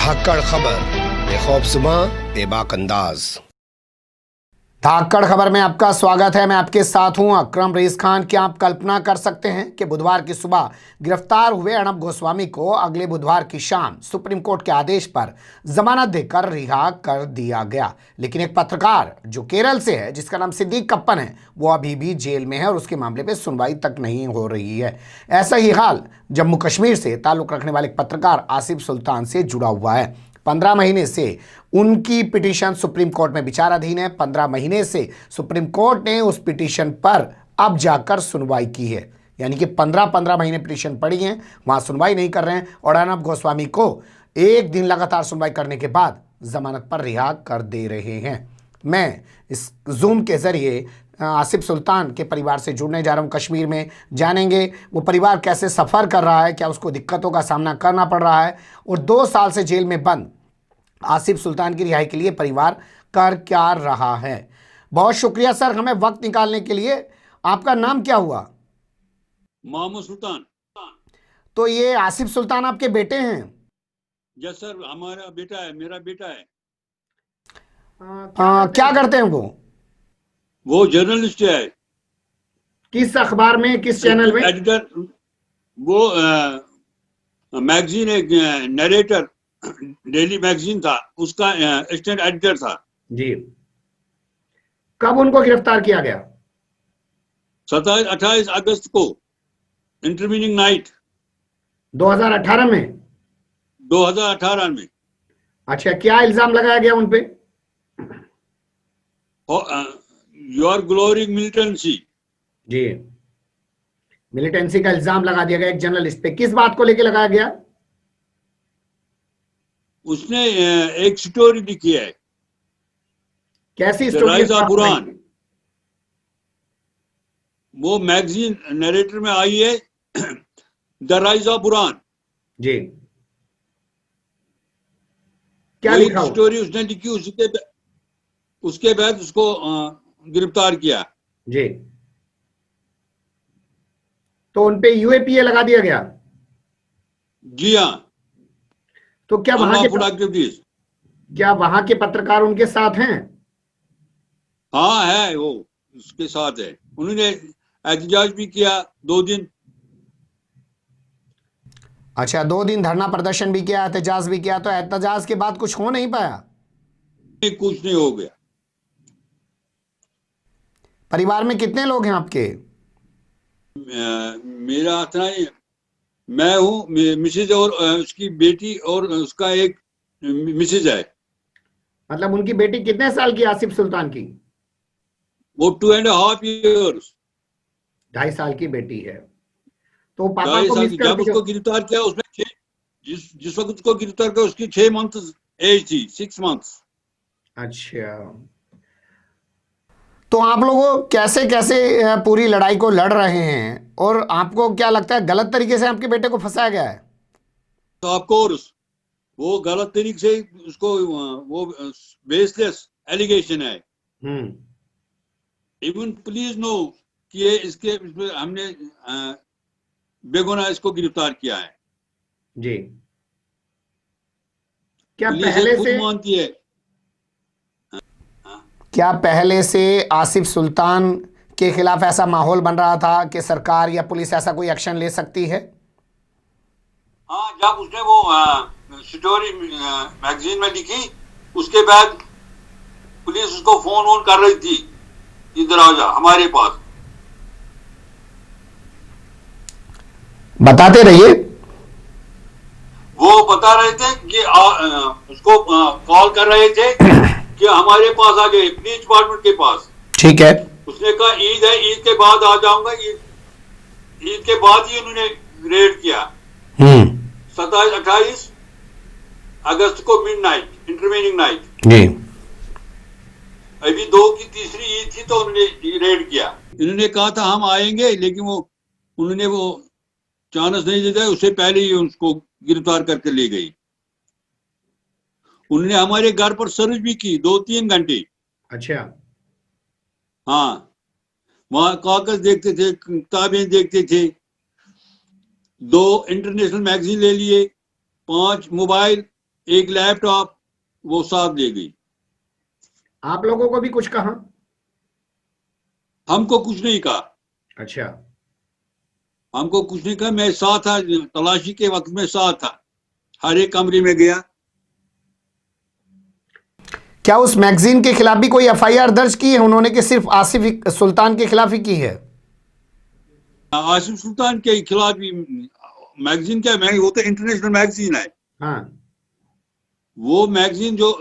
धाकड़ खबर, बेखौफसमा बेबाक अंदाज। धाकड़ खबर में आपका स्वागत है। मैं आपके साथ हूं अकरम रईस खान। क्या आप कल्पना कर सकते हैं कि बुधवार की सुबह गिरफ्तार हुए अर्नब गोस्वामी को अगले बुधवार की शाम सुप्रीम कोर्ट के आदेश पर जमानत देकर रिहा कर दिया गया। लेकिन एक पत्रकार जो केरल से है, जिसका नाम सिद्दीक कप्पन है, वो अभी भी जेल में है और उसके मामले पर सुनवाई तक नहीं हो रही है। ऐसा ही हाल जम्मू कश्मीर से ताल्लुक रखने वाले एक पत्रकार आसिफ सुल्तान से जुड़ा हुआ है। 15 महीने से उनकी पिटीशन सुप्रीम कोर्ट में विचाराधीन है। 15 महीने से सुप्रीम कोर्ट ने उस पिटीशन पर अब जाकर सुनवाई की है। यानी कि 15 महीने पिटीशन पड़ी हैं, वहां सुनवाई नहीं कर रहे हैं और अर्नब गोस्वामी को एक दिन लगातार सुनवाई करने के बाद जमानत पर रिहा कर दे रहे हैं। मैं इस जूम के जरिए आसिफ सुल्तान के परिवार से जुड़ने जा रहा हूं। कश्मीर में जानेंगे वो परिवार कैसे सफ़र कर रहा है, क्या उसको दिक्कतों का सामना करना पड़ रहा है और 2 साल से जेल में बंद आसिफ सुल्तान की रिहाई के लिए परिवार कर क्या रहा है। बहुत शुक्रिया सर, हमें वक्त निकालने के लिए। आपका नाम क्या हुआ? मोहम्मद सुल्तान। तो ये आसिफ सुल्तान आपके बेटे हैं? यस सर, हमारा बेटा है, मेरा बेटा है। क्या करते हैं वो जर्नलिस्ट है। किस अखबार में, किस चैनल में? एडिटर। वो मैगजीन, एक नरेटर डेली मैगजीन था, उसका असिस्टेंट एडिटर था जी। कब उनको गिरफ्तार किया गया? 28 अगस्त को, इंटरवीनिंग नाइट 2018 में। 2018 में। अच्छा, क्या इल्जाम लगाया गया उन पे? Your glorying militancy. जी, मिलिटेंसी का इल्जाम लगा दिया गया एक जर्नलिस्ट पे। किस बात को लेकर लगाया गया? उसने एक स्टोरी लिखी है। कैसी the story? Rise of Burhan. वो मैगजीन नरेटर में आई है, द राइज ऑफ बुरहान जी। क्या लिखा स्टोरी उसने लिखी, उसके बाद उसको गिरफ्तार किया जी। तो उनपे यूएपीए लगा दिया गया? जी हाँ। तो क्या वहां के पत्रकार उनके साथ हैं? हाँ है, वो उसके साथ है। उन्होंने एहतजाज भी किया 2 दिन। अच्छा, 2 दिन धरना प्रदर्शन भी किया, एहतजाज भी किया। तो एहतजाज के बाद कुछ हो नहीं पाया? कुछ नहीं हो गया। परिवार में कितने लोग हैं आपके? मेरा इतना ही, मैं हूँ, मिसेज और उसकी बेटी और उसका एक मिसेज है। मतलब उनकी बेटी कितने साल की, आसिफ सुल्तान की? वो 2.5 ईयर्स, 2.5 साल की बेटी है। तो पापा को मिस जब उसको गिरफ्तार किया उसमें जिस वक्त उसको गिरफ्तार किया उसकी 6 मंथ एज थी, 6 मंथ्स। अच्छा, तो आप लोग कैसे कैसे पूरी लड़ाई को लड़ रहे हैं और आपको क्या लगता है गलत तरीके से आपके बेटे को फंसाया गया है? तो ऑफ कोर्स वो गलत तरीके से उसको, वो बेसलेस एलिगेशन है। इवन पुलिस नो कि ये इसके हमने बेगुनाह इसको गिरफ्तार किया है जी। क्या पहले से मानती है? क्या पहले से आसिफ सुल्तान के खिलाफ ऐसा माहौल बन रहा था कि सरकार या पुलिस ऐसा कोई एक्शन ले सकती है? हाँ, जब उसने वो स्टोरी मैगजीन में लिखी, उसके बाद पुलिस उसको फोन कर रही थी, इधर आ जा हमारे पास। बताते रहिए। वो बता रहे थे कि उसको कॉल कर रहे थे कि हमारे पास आ जाए, पुलिस डिपार्टमेंट के पास। ठीक है। उसने कहा ईद है, ईद के बाद आ जाऊंगा। ईद के बाद ही उन्होंने रेड किया। 27-28 अगस्त को मिडनाइट, इंटरवीनिंग नाइट जी। अभी 2 की तीसरी ईद थी तो उन्होंने रेड किया। इन्होंने कहा था हम आएंगे, लेकिन उन्होंने वो चांस नहीं दिया, उससे पहले ही उसको गिरफ्तार करके ले गई। उन्होंने हमारे घर पर सर्च भी की 2-3 घंटे। अच्छा। हाँ, वहां कागज देखते थे, किताबें देखते थे, 2 इंटरनेशनल मैगजीन ले लिए, 5 मोबाइल, एक लैपटॉप वो साथ ले गई। आप लोगों को भी कुछ कहा? हमको कुछ नहीं कहा, अच्छा। हमको कुछ नहीं कहा। मैं साथ था, तलाशी के वक्त में साथ था, हर एक कमरे में गया। क्या उस मैगजीन के खिलाफ भी कोई एफआईआर दर्ज की है उन्होंने, कि सिर्फ आसिफ सुल्तान के खिलाफ ही की है? आसिफ सुल्तान के खिलाफ भी मैगजीन क्या, वो तो इंटरनेशनल मैगजीन है। हाँ। वो मैगजीन जो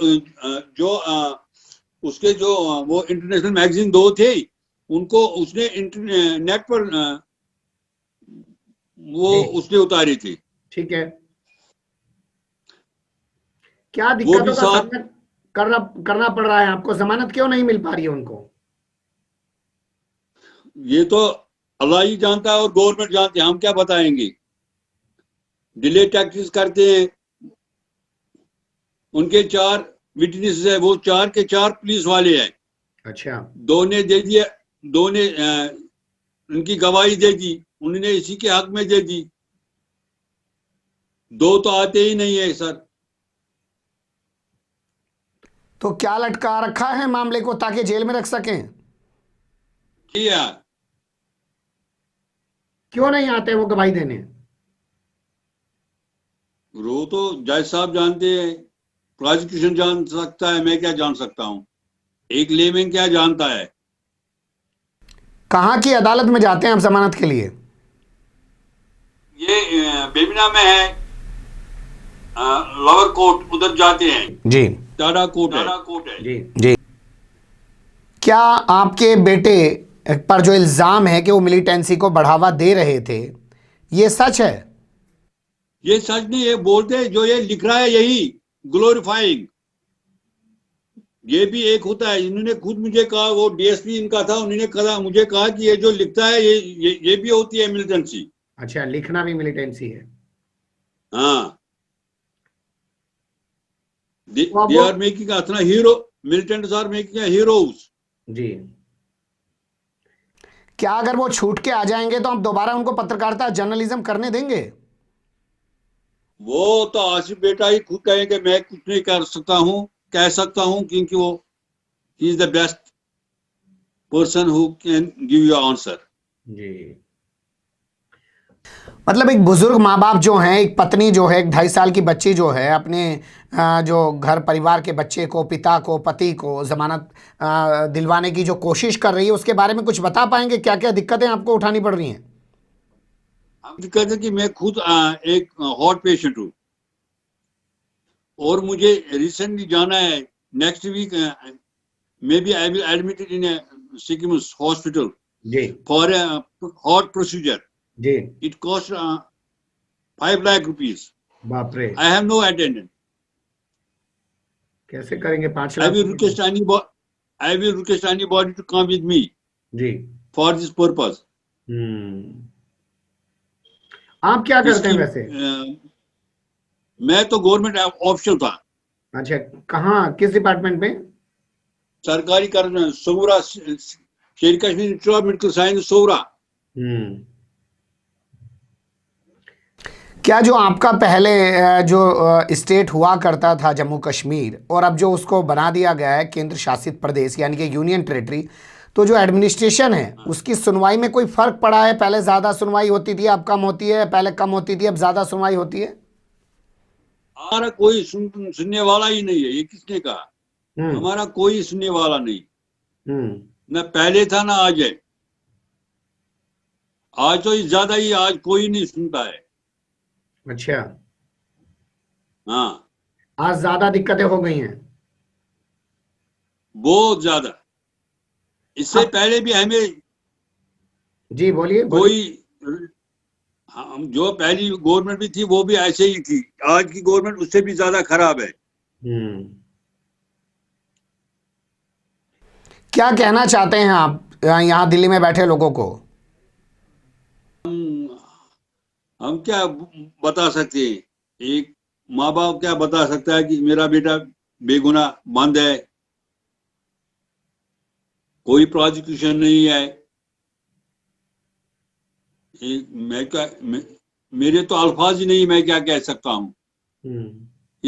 उसके जो वो इंटरनेशनल मैगजीन दो थे, उनको उसने नेट पर वो उसने उतारी थी। ठीक है। क्या वो दिक्कतों भी का साथ सामना करना पड़ रहा है आपको? जमानत क्यों नहीं मिल पा रही है उनको? ये तो अल्लाह ही जानता है और गवर्नमेंट जानती है, हम क्या बताएंगे। डिले टैक्टिस करते हैं। उनके 4 विटनेस है, वो 4 के 4 पुलिस वाले हैं। अच्छा। 2 ने दे दिया, 2 ने उनकी गवाही दे दी, उन्होंने इसी के हक में दे दी। 2 तो आते ही नहीं है सर। तो क्या लटका रखा है मामले को ताकि जेल में रख सकें? किया क्यों नहीं आते वो गवाही देने? वो तो जज साहब जानते हैं, प्रोसिक्यूशन जान सकता है, मैं क्या जान सकता हूं, एक लेमैन क्या जानता है। कहाँ की अदालत में जाते हैं आप जमानत के लिए? ये बेमिना में है, लोअर कोर्ट, उधर जाते हैं। जी। टाटा कोर्ट है। जी जी। क्या आपके बेटे पर जो इल्जाम है कि वो मिलिटेंसी को बढ़ावा दे रहे थे, ये सच है? ये सच नहीं है, बोलते जो ये लिख रहा है यही ग्लोरीफाइंग, ये भी एक होता है। इन्होंने खुद मुझे कहा, वो डीएसपी इनका था, उन्होंने मुझे कहा कि ये जो लिखता है ये भी होती है मिलिटेंसी। अच्छा, लिखना भी मिलिटेंसी है? हाँ, they are making us hero, militants are making heroes। जी। क्या अगर वो छूट के आ जाएंगे तो आप दोबारा उनको पत्रकारिता जर्नलिज्म करने देंगे? वो तो आसिफ बेटा ही खुद कहेंगे, मैं कुछ नहीं कर सकता हूँ, कह सकता हूँ, क्योंकि वो he is the best person who can give you answer. जी। मतलब एक बुजुर्ग माँ बाप जो हैं, एक पत्नी जो है, एक 2.5 साल की बच्ची जो है, अपने जो घर परिवार के बच्चे को, पिता को, पति को जमानत दिलवाने की जो कोशिश कर रही है, उसके बारे में कुछ बता पाएंगे? क्या क्या दिक्कतें आपको उठानी पड़ रही हैं? दिक्कत है कि मैं खुद एक हार्ट पेशेंट हूँ और मुझे रिसेंटली जाना है, next week may be I will admitted in SKIMS hospital for heart procedure. जी। It cost 5 lakh rupees. बाप रे। I have no attendant. कैसे करेंगे 5 I lakh? will request anybody to come with me ji. for this purpose। आप क्या करते हैं वैसे? मैं तो गवर्नमेंट ऑफिशियल था। अच्छा, कहाँ, किस डिपार्टमेंट में? सरकारी कर्मचारी, Soura, Sher Kashmir institute of medical science, Soura. क्या जो आपका पहले जो स्टेट हुआ करता था जम्मू कश्मीर, और अब जो उसको बना दिया गया है केंद्र शासित प्रदेश यानी कि यूनियन टेरिटरी, तो जो एडमिनिस्ट्रेशन है उसकी सुनवाई में कोई फर्क पड़ा है? पहले ज़्यादा सुनवाई होती थी, अब कम होती है? पहले कम होती थी, अब ज़्यादा सुनवाई होती है? हमारा कोई सुनने वाला ही नहीं है, ये किसने कहा? हमारा कोई सुनने वाला नहीं, न पहले था ना आज है। आज तो ज्यादा ही, आज कोई नहीं सुनता है। अच्छा। हाँ, आज ज्यादा दिक्कतें हो गई हैं? बहुत ज्यादा। इससे पहले भी हमें जी बोलिए। कोई, हम जो पहली गवर्नमेंट भी थी वो भी ऐसे ही थी, आज की गवर्नमेंट उससे भी ज्यादा खराब है। क्या कहना चाहते हैं आप यहाँ दिल्ली में बैठे लोगों को? हम क्या बता सकते हैं, एक माँ बाप क्या बता सकता है कि मेरा बेटा बेगुनाह बंद है, कोई प्रोसिक्यूशन नहीं है। मैं क्या, मेरे तो अल्फाज ही नहीं, मैं क्या कह सकता हूँ।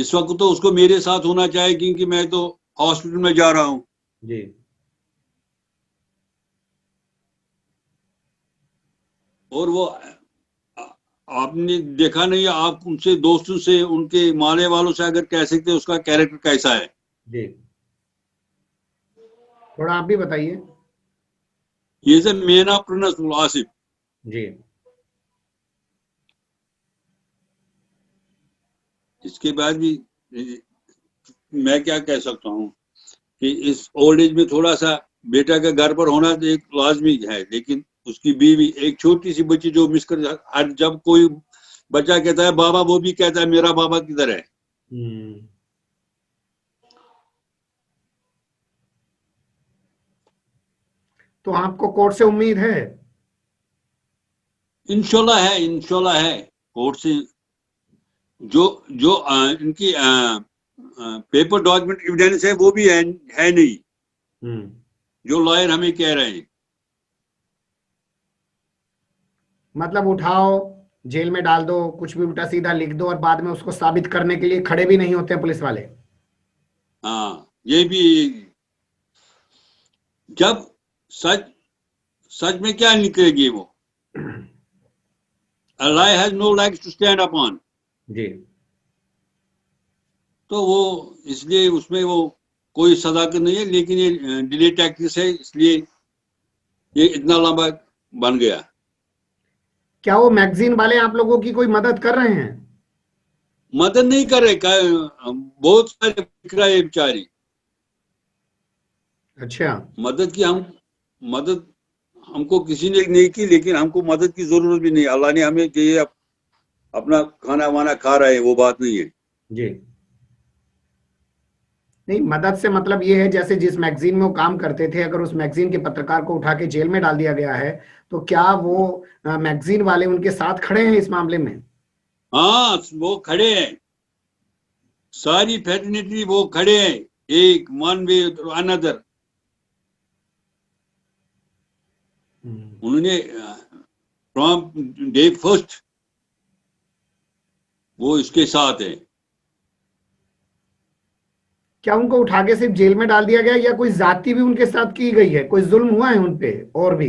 इस वक्त तो उसको मेरे साथ होना चाहिए, क्योंकि मैं तो हॉस्पिटल में जा रहा हूँ। जी। और वो आपने देखा नहीं, आप उनसे दोस्तों से, उनके माने वालों से अगर कह सकते उसका कैरेक्टर कैसा है। जी, थोड़ा आप भी बताइए। ये is a man of principle Asif. जी। इसके बाद भी मैं क्या कह सकता हूँ कि इस ओल्ड एज में थोड़ा सा बेटा का घर पर होना तो एक लाजमी है, लेकिन उसकी बीवी, एक छोटी सी बच्ची जो मिस कर, हर जब कोई बच्चा कहता है बाबा, वो भी कहता है मेरा बाबा किधर है। तो आपको कोर्ट से उम्मीद है? इंशाल्लाह है कोर्ट से। जो जो इनकी पेपर डॉक्यूमेंट एविडेंस है वो भी है नहीं, जो लॉयर हमें कह रहे हैं। मतलब उठाओ, जेल में डाल दो, कुछ भी उल्टा सीधा लिख दो और बाद में उसको साबित करने के लिए खड़े भी नहीं होते हैं पुलिस वाले। हाँ, ये भी। जब सच में क्या निकलेगी वो? A lie has no legs to stand upon। जी। तो वो इसलिए उसमें वो कोई सदाकत नहीं है, लेकिन ये डिले टैक्टिक्स है, इसलिए ये इतना लंबा बन गया। क्या वो मैगजीन वाले आप लोगों की कोई मदद कर रहे हैं? मदद नहीं कर रहे, बहुत सारे बिक रहे हैं बेचारी। अच्छा। मदद हमको किसी ने नहीं की, लेकिन हमको मदद की जरूरत भी नहीं। अल्लाह ने हमें ये अपना खाना वाना खा रहे हैं, वो बात नहीं है। जी। नहीं, मदद से मतलब ये है जैसे जिस मैगजीन में वो काम करते थे, अगर उस मैगजीन के पत्रकार को उठा के जेल में डाल दिया गया है तो क्या वो मैगजीन वाले उनके साथ खड़े हैं इस मामले में? हाँ, वो खड़े हैं, सारी फैटर्निटी वो खड़े हैं, एक वन वे अनदर। उन्होंने फ्रॉम डे फर्स्ट वो इसके साथ है। क्या उनको उठा के सिर्फ जेल में डाल दिया गया या कोई जाति भी उनके साथ की गई है, कोई जुल्म हुआ है उनपे और भी?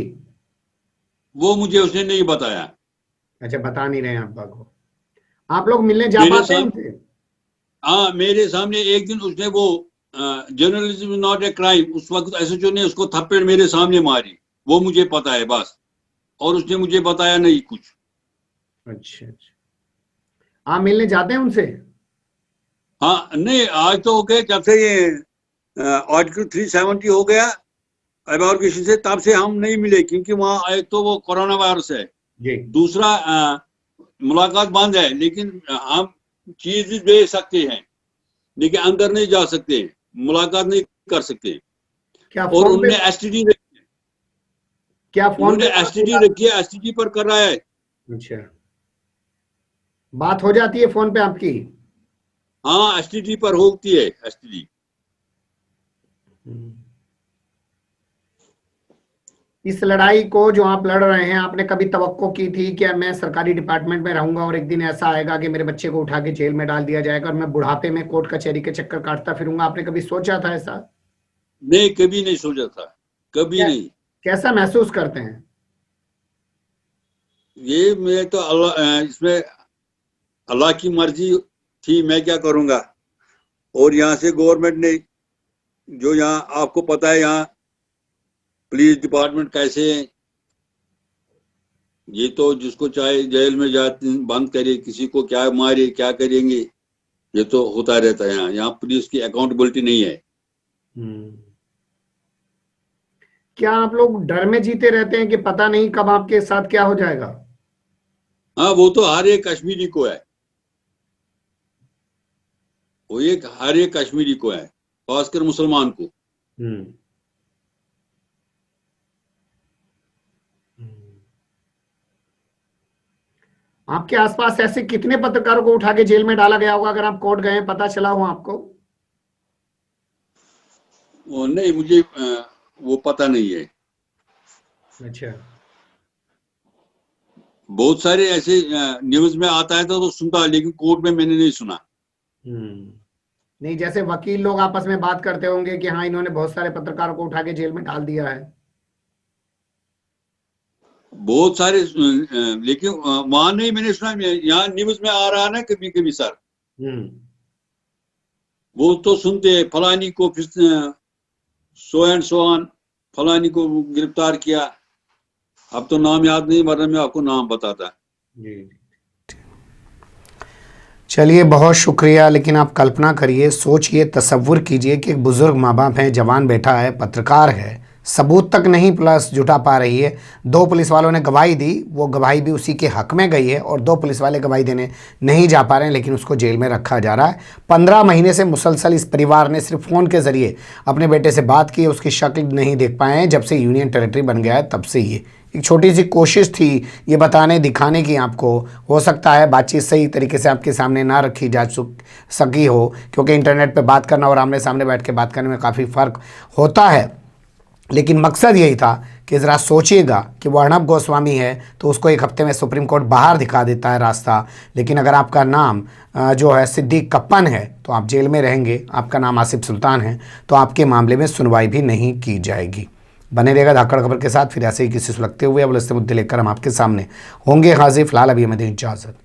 वो मुझे उसने नहीं बताया। अच्छा, बता नहीं रहे हैं को। आप लोग मिलने जा पाते हैं उनसे? हाँ, मेरे सामने एक दिन उसने वो जर्नलिज्म नॉट ए क्राइम, उस वक्त एसएचओ ने उसको थप्पड़ मेरे सामने मारी, वो मुझे पता है बस, और उसने मुझे बताया नहीं कुछ। अच्छा अच्छा, आप मिलने जाते हैं उनसे? हाँ, नहीं, आज तो हो गए जब से ये आर्टिकल 370 हो गया एबॉर्गेशन से, तब से हम नहीं मिले, क्योंकि वहाँ एक तो वो कोरोना वायरस है जी। दूसरा मुलाकात बंद है, लेकिन हम चीज भी भेज सकते हैं, लेकिन अंदर नहीं जा सकते, मुलाकात नहीं कर सकते। क्या और उन्होंने एसटीडी रखी है, क्या फोन एसटीडी रखी है, एसटीडी पर कर रहा है। अच्छा, बात हो जाती है फोन पे आपकी? हाँ, एसटीडी पर होती है, एसटीडी। इस लड़ाई को जो आप लड़ रहे हैं, आपने कभी तवक्को की थी कि मैं सरकारी डिपार्टमेंट में रहूंगा और एक दिन ऐसा आएगा कि मेरे बच्चे को उठा के जेल में डाल दिया जाएगा और मैं बुढ़ापे में कोर्ट कचहरी के चक्कर काटता फिरूंगा? आपने कभी सोचा था ऐसा? नहीं, कभी नहीं सोचा था, कभी नहीं। कैसा महसूस करते हैं? ये मैं तो अल्लाह, इसमें अल्लाह की मर्जी थी, मैं क्या करूंगा। और यहाँ से गवर्नमेंट ने, जो यहाँ आपको पता है यहाँ पुलिस डिपार्टमेंट कैसे है, ये तो जिसको चाहे जेल में जाते बंद करे, किसी को क्या मारे क्या करेंगे, ये तो होता रहता है। यहाँ पुलिस की अकाउंटेबिलिटी नहीं है। क्या आप लोग डर में जीते रहते हैं कि पता नहीं कब आपके साथ क्या हो जाएगा? हाँ, वो तो हर एक कश्मीरी को है, वो एक हर एक कश्मीरी को है, खासकर मुसलमान को। आपके आसपास ऐसे कितने पत्रकारों को उठा के जेल में डाला गया होगा, अगर आप कोर्ट गए, पता चला हो आपको? वो नहीं, मुझे वो पता नहीं है। अच्छा। बहुत सारे ऐसे न्यूज में आता है तो सुनता है, लेकिन कोर्ट में मैंने नहीं सुना। नहीं, जैसे वकील लोग आपस में बात करते होंगे कि हाँ इन्होंने बहुत सारे पत्रकारों को उठा के जेल में डाल दिया है। बहुत सारे, लेकिन वहां नहीं मैंने सुना, यहाँ न्यूज में आ रहा ना कभी कभी सर। वो तो सुनते हैं फलानी को सो एंड सो ऑन, फलानी को गिरफ्तार किया। अब तो नाम याद नहीं, वरना मैं आपको नाम बताता। चलिए, बहुत शुक्रिया। लेकिन आप कल्पना करिए, सोचिए, तसव्वुर कीजिए कि एक बुजुर्ग माँ बाप है, जवान बेटा है, पत्रकार है, सबूत तक नहीं प्लस जुटा पा रही है। 2 पुलिस वालों ने गवाही दी, वो गवाही भी उसी के हक में गई है, और 2 पुलिस वाले गवाही देने नहीं जा पा रहे हैं, लेकिन उसको जेल में रखा जा रहा है। 15 महीने से मुसलसल इस परिवार ने सिर्फ फ़ोन के ज़रिए अपने बेटे से बात की, उसकी शक्ल नहीं देख पाए हैं। जब से यूनियन टेरिटरी बन गया है तब से ये एक छोटी सी कोशिश थी ये बताने दिखाने की आपको। हो सकता है बातचीत सही तरीके से आपके सामने ना रखी जा सकी हो, क्योंकि इंटरनेट पे बात करना और आमने सामने बैठ के बात करने में काफ़ी फ़र्क होता है। लेकिन मकसद यही था कि ज़रा सोचिएगा कि वो अर्णब गोस्वामी है तो उसको 1 हफ्ते में सुप्रीम कोर्ट बाहर दिखा देता है रास्ता, लेकिन अगर आपका नाम जो है सिद्दीक कप्पन है तो आप जेल में रहेंगे। आपका नाम आसिफ सुल्तान है तो आपके मामले में सुनवाई भी नहीं की जाएगी। बने रहेगा धाकड़ खबर के साथ। फिर ऐसे ही किसी सुलगते हुए अब मुद्दे लेकर हम आपके सामने होंगे हाजिर। फिलहाल अभी हमें दें इजाज़त।